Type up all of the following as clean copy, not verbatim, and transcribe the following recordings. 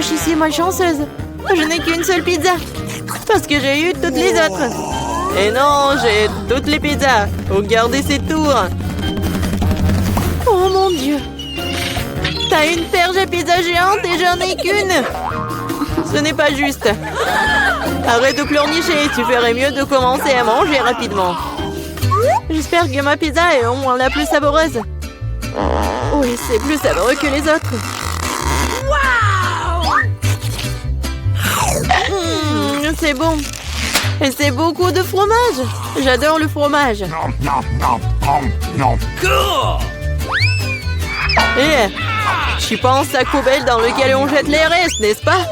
je suis si malchanceuse. Je n'ai qu'une seule pizza. Parce que j'ai eu toutes les autres. Et non, j'ai toutes les pizzas. Regardez ces tours. Oh mon Dieu. T'as une perche à pizza géante et j'en ai qu'une. Ce n'est pas juste. Arrête de pleurnicher. Tu ferais mieux de commencer à manger rapidement. J'espère que ma pizza est au moins la plus savoureuse. Oui, c'est plus savoureux que les autres. C'est bon. Et c'est beaucoup de fromage. J'adore le fromage. Et tu penses à poubelle dans lequel on jette les restes, n'est-ce pas?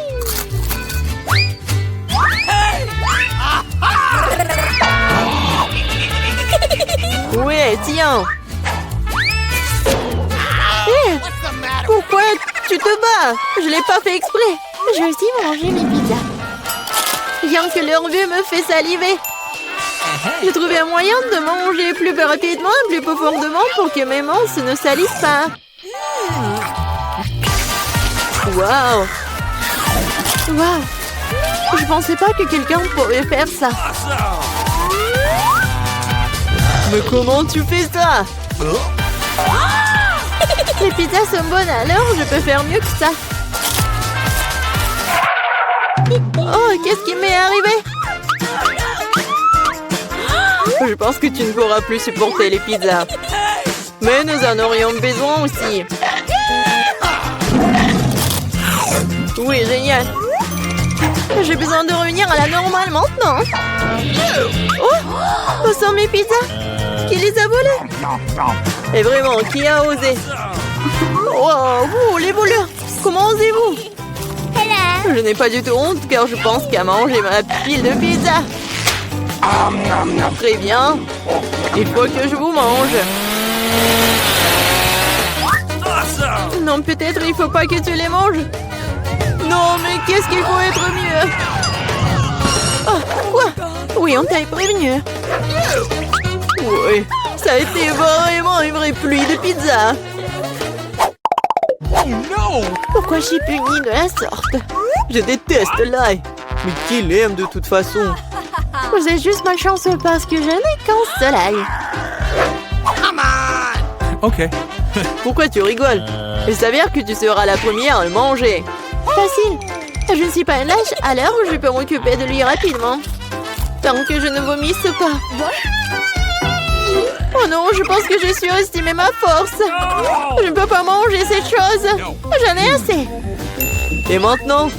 Ouais, tiens. Pourquoi tu te bats? Je l'ai pas fait exprès. Je vais aussi manger mes pizzas. Rien que leur vue me fait saliver. J'ai trouvé un moyen de manger plus rapidement et plus profondément pour que mes mains ne salissent pas. Waouh! Waouh! Je pensais pas que quelqu'un pourrait faire ça. Mais comment tu fais ça? Les pizzas sont bonnes, alors je peux faire mieux que ça. Oh, qu'est-ce qui m'est arrivé? Je pense que tu ne pourras plus supporter les pizzas. Mais nous en aurions besoin aussi. Oui, génial. J'ai besoin de revenir à la normale maintenant. Oh, où sont mes pizzas? Qui les a volées? Et vraiment, qui a osé? Wow, vous, les voleurs, comment osez-vous? Je n'ai pas du tout honte car je pense qu'à manger ma pile de pizza. Très bien. Il faut que je vous mange. Non, peut-être il faut pas que tu les manges. Non, mais qu'est-ce qu'il faut être mieux? Oh, quoi? Oui, on t'a prévenu. Oui, ça a été vraiment une vraie pluie de pizza. Pourquoi je suis punie de la sorte? Je déteste l'ail. Mais qui l'aime de toute façon? Vous êtes juste malchanceux parce que je n'ai qu'un seul ail. Ok. Pourquoi tu rigoles? Il s'avère que tu seras la première à le manger. Facile. Je ne suis pas une lâche, alors je peux m'occuper de lui rapidement. Tant que je ne vomisse pas. Oh non, je pense que j'ai surestimé ma force. Je ne peux pas manger cette chose. J'en ai assez. Et maintenant,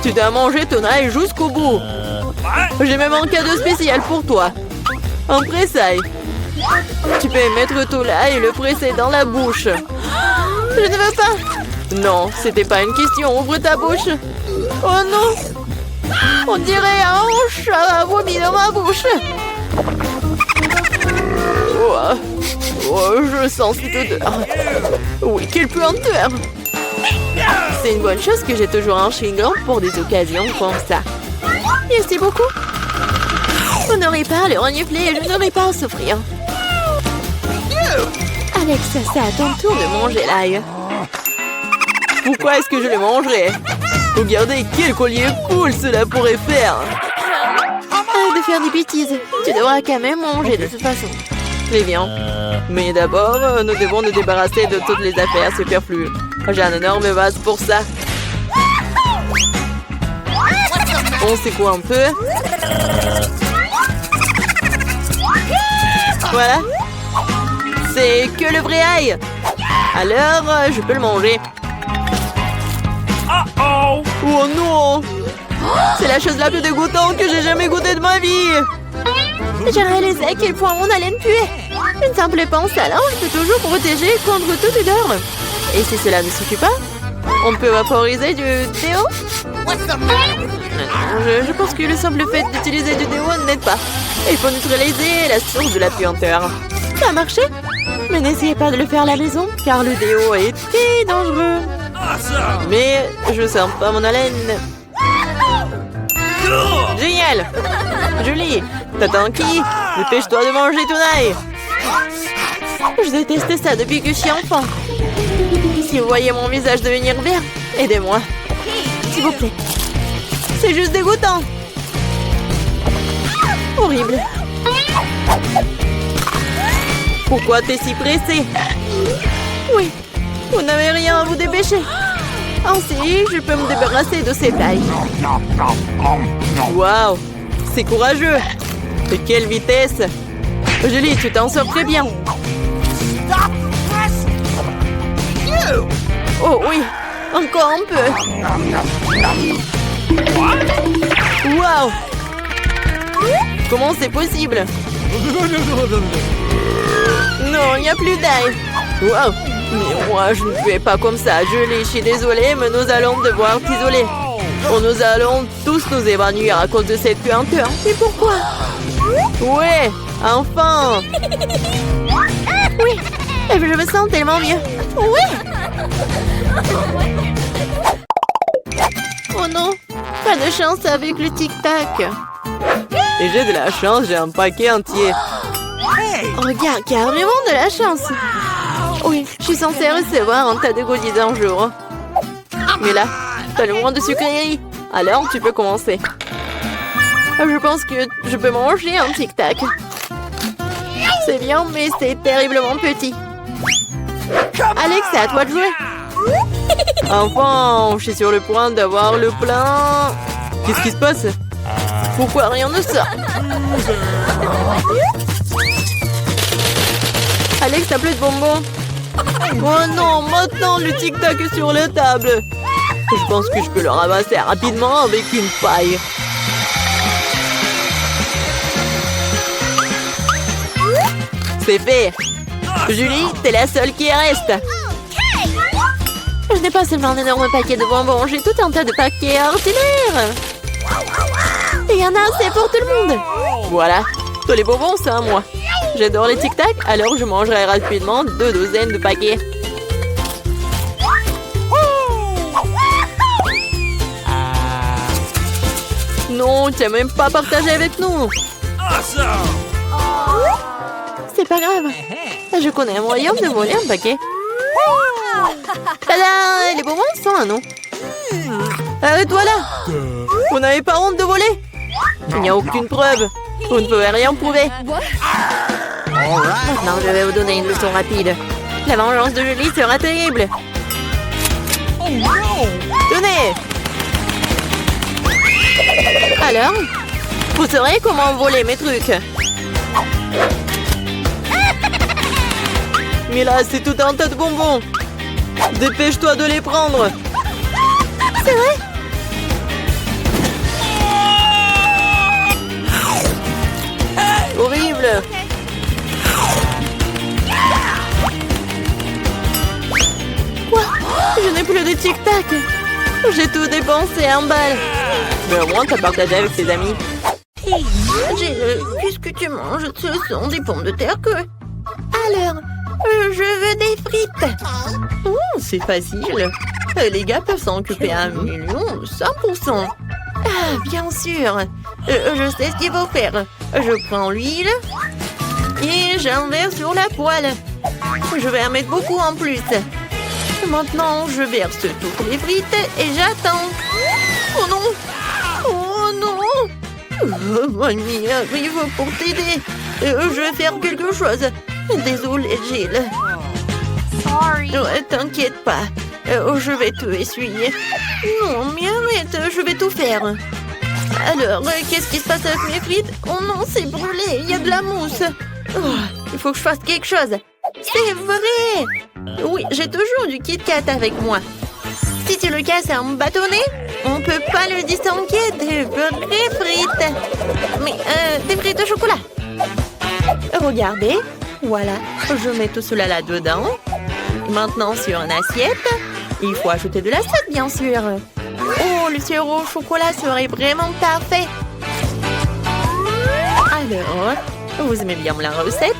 tu dois manger ton ail jusqu'au bout. J'ai même un cadeau spécial pour toi. Un presse-ail. Tu peux mettre tout l'ail et le presser dans la bouche. Je ne veux pas. Non, c'était pas une question. Ouvre ta bouche. Oh non. On dirait un chat a vomi dans ma bouche. Oh, je sens cette odeur. Oui, quelle puanteur. C'est une bonne chose que j'ai toujours un chewing-gum pour des occasions comme ça. Merci beaucoup. On n'aurait pas à le renifler et je n'aurais pas à souffrir. Alex, c'est à ton tour de manger l'ail. Pourquoi est-ce que je le mangerais? Regardez quel collier cool cela pourrait faire. Arrête de faire des bêtises. Tu devras quand même manger de toute façon. Très bien. Mais d'abord, nous devons nous débarrasser de toutes les affaires superflues. J'ai un énorme vase pour ça. On secoue un peu. Voilà. C'est que le vrai ail. Alors, je peux le manger. Oh non! C'est la chose la plus dégoûtante que j'ai jamais goûtée de ma vie. J'ai réalisé à quel point mon haleine puait. Une simple pince à linge peut toujours protéger contre toute odeur. Et si cela ne suffit pas, on peut vaporiser du déo. Je pense que le simple fait d'utiliser du déo n'aide pas. Il faut neutraliser la source de la puanteur. Ça a marché? Mais n'essayez pas de le faire à la maison, car le déo est très dangereux. Mais je sens pas mon haleine. Génial! Julie, t'attends qui? Dépêche-toi de manger ton ail. Je déteste ça depuis que je suis enfant. Si vous voyez mon visage devenir vert, aidez-moi. s'il vous plaît. C'est juste dégoûtant. Horrible. Pourquoi t'es si pressé? Oui, vous n'avez rien à vous dépêcher. Ainsi, je peux me débarrasser de ces tailles. Waouh, c'est courageux. De quelle vitesse! Julie, tu t'en sors très bien. Oh oui, encore un peu. Waouh! Comment c'est possible? Non, il n'y a plus d'ail. Waouh! Mais moi, je ne fais pas comme ça. Julie, je suis désolée, mais nous allons devoir t'isoler. Nous allons tous nous évanouir à cause de cette puanteur. Et pourquoi? Ouais, enfin! Oui, je me sens tellement mieux. Oui! Oh non, pas de chance avec le tic-tac. Et j'ai de la chance, j'ai un paquet entier. Regarde, carrément de la chance. Oui, je suis censée recevoir un tas de goodies un jour. Mais là, t'as le moins de sucreries. Alors, tu peux commencer. Je pense que je peux manger un tic-tac. C'est bien, mais c'est terriblement petit. Alex, c'est à toi de jouer. Enfin, je suis sur le point d'avoir le plein. Qu'est-ce qui se passe? Pourquoi rien ne sort? Alex, t'as plus de bonbons. Oh non, maintenant le tic-tac est sur la table. Je pense que je peux le ramasser rapidement avec une paille. C'est fait. Julie, t'es la seule qui reste. Je n'ai pas seulement un énorme paquet de bonbons, j'ai tout un tas de paquets ordinaires. Il y en a assez pour tout le monde. Voilà, tous les bonbons, c'est à moi. J'adore les tic-tac, alors je mangerai rapidement 2 douzaines de paquets. Non, tu n'as même pas partagé avec nous. C'est pas grave. Je connais un moyen de voler un paquet. Tada! Les bonbons, ils sont à nous. Arrête-toi là! Vous n'avez pas honte de voler? Il n'y a aucune preuve. Vous ne pouvez rien prouver. Maintenant, je vais vous donner une leçon rapide. La vengeance de Julie sera terrible. Tenez! Alors, vous saurez comment voler mes trucs. Mais là, c'est tout un tas de bonbons. Dépêche-toi de les prendre. C'est vrai? Horrible. Quoi? Je n'ai plus de tic-tac. J'ai tout dépensé en balles. Mais au moins, t'as partagé avec tes amis. Qu'est-ce que tu manges? Ce sont des pommes de terre que... Alors, je veux des frites. Oh, c'est facile. Les gars peuvent s'en occuper à 100%. Ah, bien sûr. Je sais ce qu'il faut faire. Je prends l'huile et j'en verse sur la poêle. Je vais en mettre beaucoup en plus. Maintenant, je verse toutes les frites et j'attends. Oh non! Oh non! Mamie arrive pour t'aider. Je vais faire quelque chose. Désolée, Jill. T'inquiète pas. Je vais te essuyer. Non, mais arrête, je vais tout faire. Alors, qu'est-ce qui se passe avec mes frites? Oh non, c'est brûlé, il y a de la mousse. Oh, il faut que je fasse quelque chose. C'est vrai! Oui, j'ai toujours du Kit Kat avec moi. Si tu le casses en bâtonnet, on peut pas le distinguer des vraies frites. Mais, des frites au chocolat. Regardez, voilà, je mets tout cela là-dedans. Maintenant, sur une assiette, il faut ajouter de la sauce, bien sûr. Oh, le sirop au chocolat serait vraiment parfait. Alors, vous aimez bien la recette?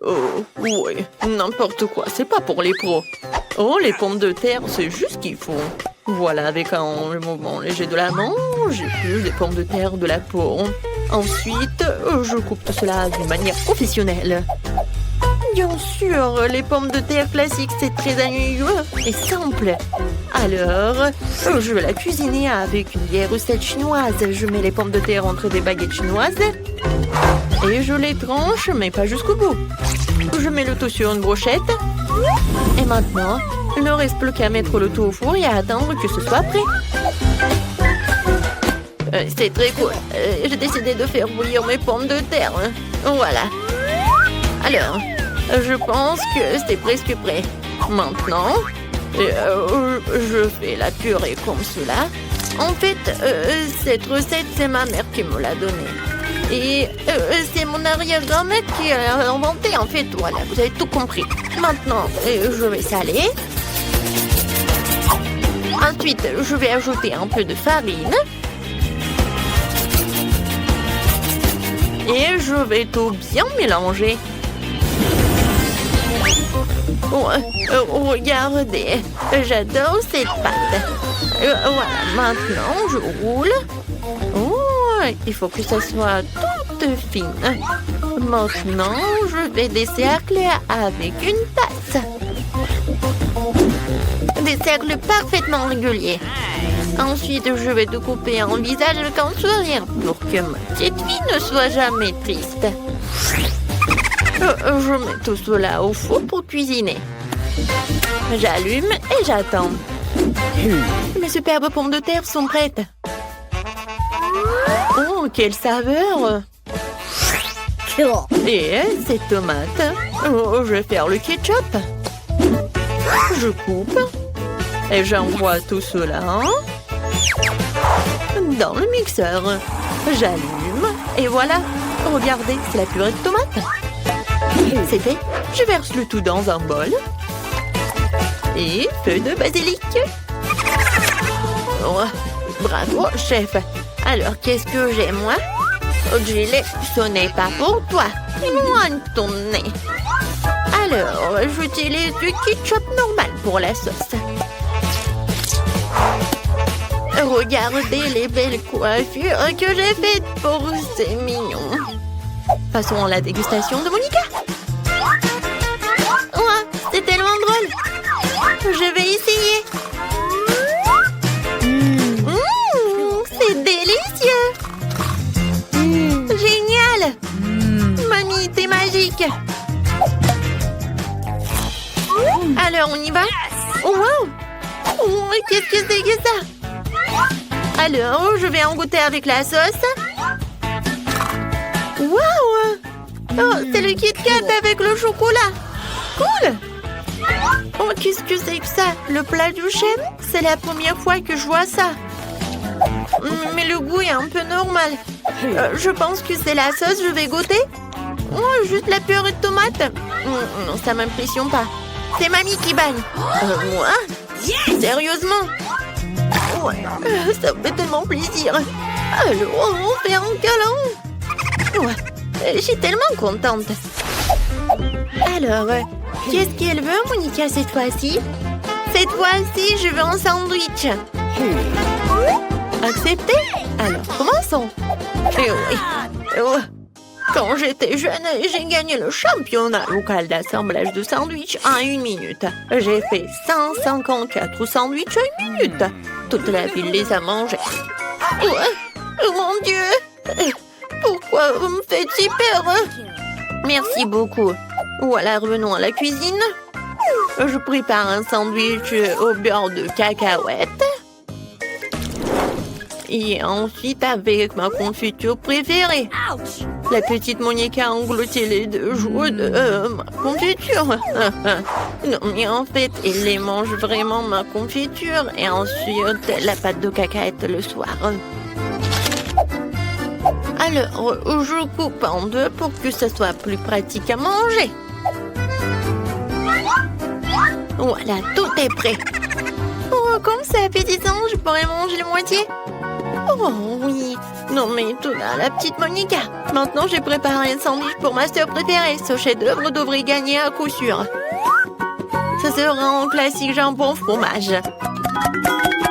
Oh, oui, n'importe quoi, c'est pas pour les pros. Oh, les pommes de terre, c'est juste ce qu'il faut. Voilà, avec un mouvement léger de la main, j'épluche des pommes de terre de la peau. Ensuite, je coupe tout cela d'une manière professionnelle. Bien sûr, les pommes de terre classiques, c'est très ennuyeux et simple. Alors, je vais la cuisiner avec une vieille recette chinoise. Je mets les pommes de terre entre des baguettes chinoises. Et je les tranche, mais pas jusqu'au bout. Je mets le tout sur une brochette. Et maintenant, il ne reste plus qu'à mettre le tout au four et à attendre que ce soit prêt. C'est très cool. J'ai décidé de faire bouillir mes pommes de terre. Voilà. Alors, je pense que c'est presque prêt. Maintenant, je fais la purée comme cela. En fait, cette recette, c'est ma mère qui me l'a donnée. Et c'est mon arrière-grand-mère qui l'a inventée. En fait, voilà, vous avez tout compris. Maintenant, je vais saler. Ensuite, je vais ajouter un peu de farine. Et je vais tout bien mélanger. Regardez, j'adore cette pâte. Voilà, maintenant je roule. Il faut que ça soit toute fine. Maintenant, je fais des cercles avec une tasse. Des cercles parfaitement réguliers. Ensuite, je vais découper un visage avec un sourire pour que ma petite fille ne soit jamais triste. Je mets tout cela au four pour cuisiner. J'allume et j'attends. Mes superbes pommes de terre sont prêtes. Oh, quelle saveur! Et ces tomates. Oh, je vais faire le ketchup. Je coupe. Et j'envoie tout cela dans le mixeur. J'allume. Et voilà. Regardez, c'est la purée de tomates. C'est fait. Je verse le tout dans un bol. Et feuille de basilic. Oh, bravo, chef. Alors, qu'est-ce que j'ai, moi? Gilet, ce n'est pas pour toi. Loin de ton nez. Alors, j'utilise du ketchup normal pour la sauce. Regardez les belles coiffures que j'ai faites pour ces mignons. Passons à la dégustation de Monica. Oh, c'est tellement drôle. Je vais essayer. C'est délicieux. Génial. Mamie, t'es magique. Alors, on y va? Oh, wow. Oh, qu'est-ce que c'est que ça? Alors, je vais en goûter avec la sauce. Wow! Oh, c'est le Kit Kat avec le chocolat. Cool! Oh, qu'est-ce que c'est que ça? Le plat du chef? C'est la première fois que je vois ça. Mais le goût est un peu normal. Je pense que c'est la sauce, je vais goûter. Oh, juste la purée de tomate. Non, ça m'impressionne pas. C'est mamie qui bagne. Moi? Sérieusement? Ouais, ça me fait tellement plaisir. Alors, on fait un câlin. Ouais, je suis tellement contente. Alors, qu'est-ce qu'elle veut, Monica, cette fois-ci? Cette fois-ci, je veux un sandwich. Accepté? Alors, commençons. Et oui. Quand j'étais jeune, j'ai gagné le championnat local d'assemblage de sandwichs en 1 minute. J'ai fait 154 sandwichs en 1 minute. Toute la ville les a mangés. Oh mon Dieu! Pourquoi vous me faites si peur? Merci beaucoup. Voilà, revenons à la cuisine. Je prépare un sandwich au beurre de cacahuète. Et ensuite avec ma confiture préférée. La petite Monica a englouti les 2 jours de ma confiture. Non, mais en fait, elle les mange vraiment, ma confiture. Et ensuite, la pâte de cacahuète le soir. Alors, je coupe en 2 pour que ce soit plus pratique à manger. Voilà, tout est prêt. Oh, comme c'est appétissant, je pourrais manger la moitié. Oh oui. Non mais tout là, la petite Monica. Maintenant, j'ai préparé un sandwich pour ma sœur préférée. Ce chef-d'œuvre devrait gagner à coup sûr. Ce sera un classique jambon fromage.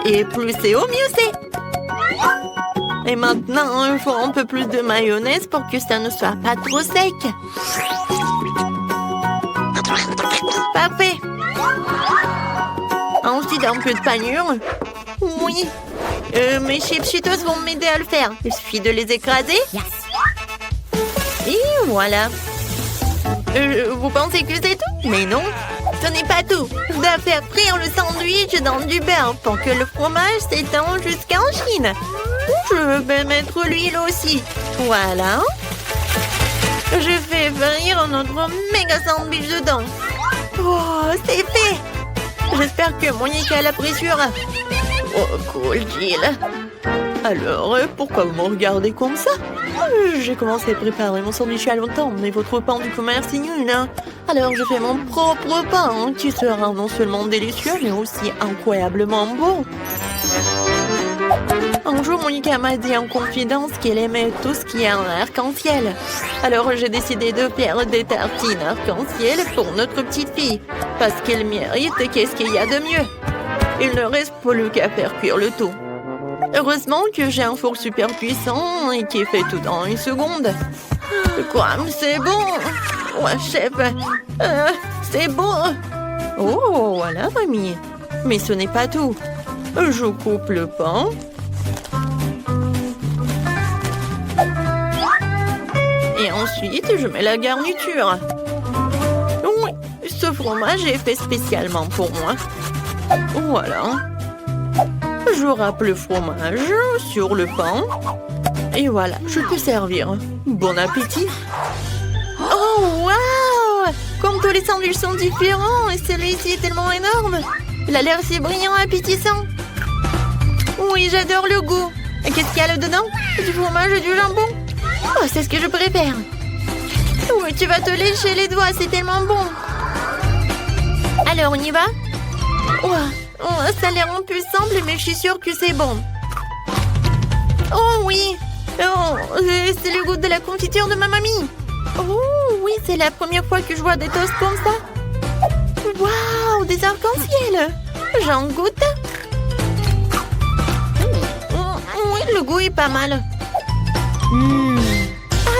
Et plus c'est au mieux c'est. Et maintenant, il faut un peu plus de mayonnaise pour que ça ne soit pas trop sec. Parfait. Ensuite, suffit d'un peu de panure. Oui. Mes chips Cheetos vont m'aider à le faire. Il suffit de les écraser. Et voilà. Vous pensez que c'est tout? Mais non, ce n'est pas tout. Je dois faire frire le sandwich dans du beurre pour que le fromage s'étend jusqu'en Chine. Je vais mettre l'huile aussi. Voilà. Je fais frire notre méga sandwich dedans. Oh, c'est fait. J'espère que Monica l'appréciera. Oh, cool, Jill. Alors, pourquoi vous me regardez comme ça? J'ai commencé à préparer mon sandwich il y a longtemps, mais votre pain du commerce est nul, hein? Alors, je fais mon propre pain, hein, qui sera non seulement délicieux, mais aussi incroyablement bon. Un jour, Monica m'a dit en confidence qu'elle aimait tout ce qui est en arc-en-ciel. Alors, j'ai décidé de faire des tartines arc-en-ciel pour notre petite fille, parce qu'elle mérite, qu'est-ce qu'il y a de mieux? Il ne reste plus qu'à faire cuire le tout. Heureusement que j'ai un four super puissant et qui fait tout en une seconde. Quoi? C'est bon! Ouais, chef! C'est bon! Oh, voilà, mamie! Mais ce n'est pas tout. Je coupe le pain. Et ensuite, je mets la garniture. Oui, ce fromage est fait spécialement pour moi. Voilà. Je râpe le fromage sur le pain. Et voilà, je peux servir. Bon appétit. Oh, waouh! Comme tous les sandwichs sont différents, et celui-ci est tellement énorme. Il a l'air si brillant et appétissant. Oui, j'adore le goût. Et qu'est-ce qu'il y a là-dedans? Du fromage et du jambon. Oh, c'est ce que je préfère. Oui, tu vas te lécher les doigts, c'est tellement bon. Alors, on y va? Oh, ça a l'air un peu simple, mais je suis sûre que c'est bon. Oh oui! Oh, c'est le goût de la confiture de ma mamie. Oh oui, c'est la première fois que je vois des toasts comme ça. Waouh, des arcs-en-ciel! J'en goûte. Oui, le goût est pas mal.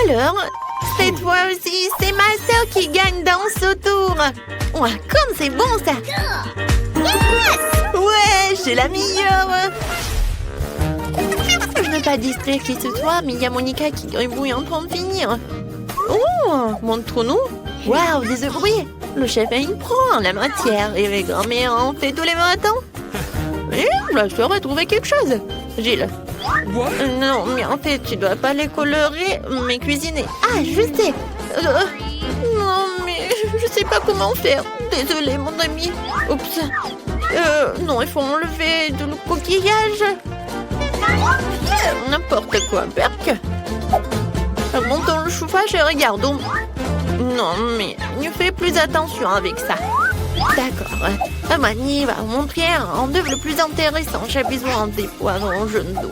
Alors, cette fois aussi, c'est ma sœur qui gagne dans ce tour. Ouais, comme c'est bon ça! Ouais, j'ai la meilleure! Je n'ai pas distrait qui ce soit, mais il y a Monica qui gribouille en train de finir. Oh, montre-nous! Waouh, des œufs brouillés! Le chef est une pro en la matière et mes grand-mères en fait tous les matins. Et la soeur a trouvé quelque chose. Gilles. Non, mais en fait, tu dois pas les colorer, mais cuisiner. Ah, je sais. Non, mais je sais pas comment faire. Désolée, mon ami. Oups. Non, il faut enlever tout le coquillage. N'importe quoi, Berk. Montons le chauffage et regardons. Non, mais ne fais plus attention avec ça. D'accord. Amani va vous montrer un œuvre le plus intéressant. J'ai besoin des poivrons jaunes d'eau.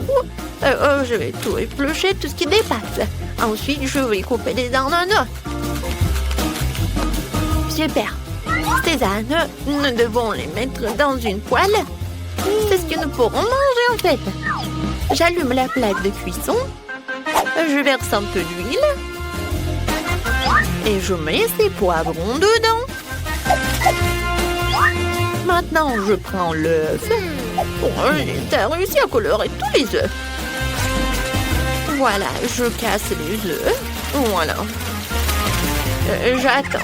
Je vais tout éplucher, tout ce qui dépasse. Ensuite, je vais couper les ananas. Super. Ces ananas, nous devons les mettre dans une poêle. C'est ce que nous pourrons manger en fait. J'allume la plaque de cuisson. Je verse un peu d'huile. Et je mets ces poivrons dedans. Maintenant, je prends l'œuf. T'as réussi à colorer tous les œufs. Voilà, je casse les œufs. Voilà. J'attends.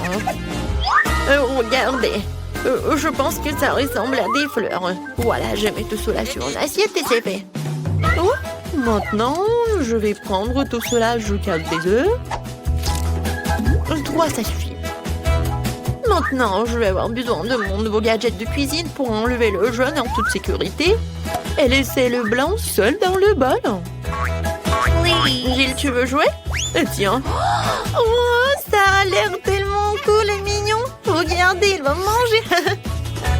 Regardez. Je pense que ça ressemble à des fleurs. Voilà, je mets tout cela sur une assiette et c'est fait. Oh, maintenant, je vais prendre tout cela. Je casse des œufs. 3, ça suffit. Maintenant, je vais avoir besoin de mon nouveau gadget de cuisine pour enlever le jaune en toute sécurité et laisser le blanc seul dans le bol. Oui. Gilles, tu veux jouer? Tiens. Oh, ça a l'air tellement cool et mignon. Regardez, il va manger.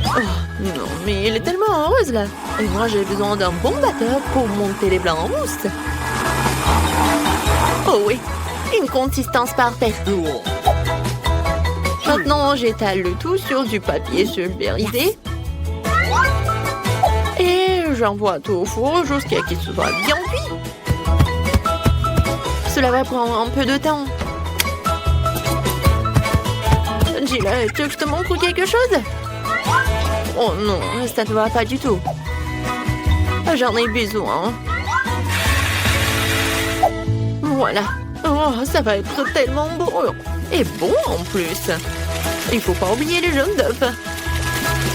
Oh, non, mais il est tellement heureuse là. Et moi, j'ai besoin d'un bon batteur pour monter les blancs en mousse. Oh oui, une consistance parfaite. Maintenant, j'étale le tout sur du papier pulvérisé. Et j'envoie tout au four jusqu'à ce qu'il soit bien cuit. Cela va prendre un peu de temps. Gilles, tu veux que je te montre quelque chose? Oh non, ça ne va pas du tout. J'en ai besoin. Voilà. Oh, ça va être tellement beau. Et bon en plus. Il faut pas oublier les jaunes d'œufs.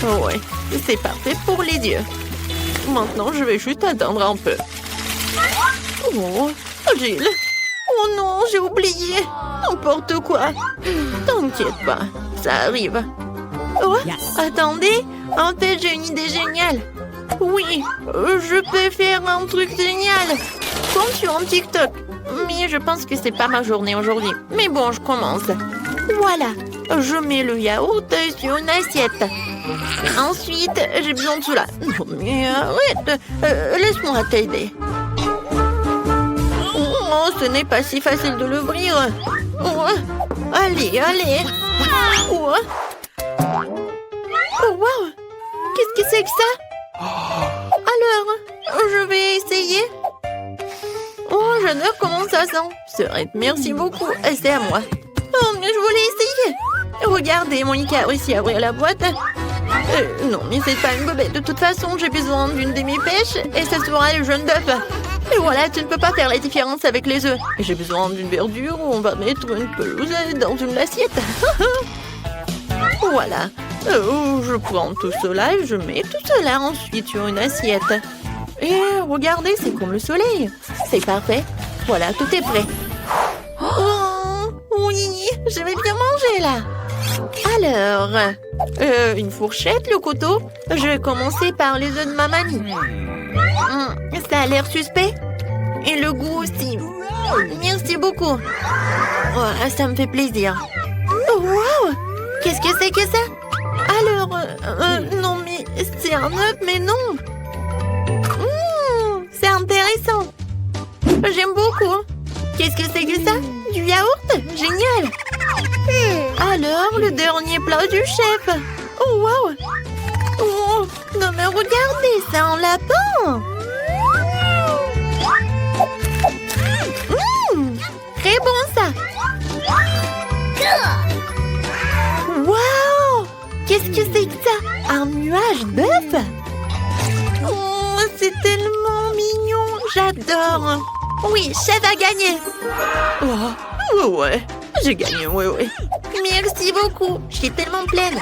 Oh ouais, c'est parfait pour les yeux. Maintenant, je vais juste attendre un peu. Oh, Gilles. Oh non, j'ai oublié. N'importe quoi. T'inquiète pas, ça arrive. Oh, attendez. En fait, j'ai une idée géniale. Oui, je peux faire un truc génial. Comme sur un TikTok. Mais je pense que c'est pas ma journée aujourd'hui. Mais bon, je commence. Voilà. Je mets le yaourt sur une assiette. Ensuite, j'ai besoin de cela. Non, mais arrête. Laisse-moi t'aider. Oh, ce n'est pas si facile de l'ouvrir. Oh, allez, allez. Oh, oh wow. Qu'est-ce que c'est que ça? Alors, je vais essayer. Oh, j'adore comment ça sent. Serette, merci beaucoup. C'est à moi. Oh, mais je voulais essayer. Regardez, Monica a réussi à ouvrir la boîte. Non, mais c'est pas une bobette. De toute façon, j'ai besoin d'une demi-pêche et ce sera le jaune d'œuf. Et voilà, tu ne peux pas faire la différence avec les œufs. Et j'ai besoin d'une verdure où on va mettre une pelouse dans une assiette. Voilà. Je prends tout cela et je mets tout cela ensuite sur une assiette. Et regardez, c'est comme le soleil. C'est parfait. Voilà, tout est prêt. Oh, oui, je vais bien manger là. Alors, une fourchette, le couteau. Je vais commencer par les œufs de ma mamie. Ça a l'air suspect. Et le goût aussi. Merci beaucoup. Oh, ça me fait plaisir. Oh, wow! Qu'est-ce que c'est que ça? Alors, non, mais c'est un œuf, mais non. C'est intéressant. J'aime beaucoup. Qu'est-ce que c'est que ça? Du yaourt? Génial. Alors, le dernier plat du chef. Oh, wow. Oh, non, mais regardez, c'est un lapin. Très bon, ça. Wow. Qu'est-ce que c'est que ça? Un nuage d'œufs? Oh, c'est tellement mignon. J'adore. Oui, chef a gagné. Oh, ouais, j'ai gagné, ouais. Merci beaucoup. Je suis tellement pleine.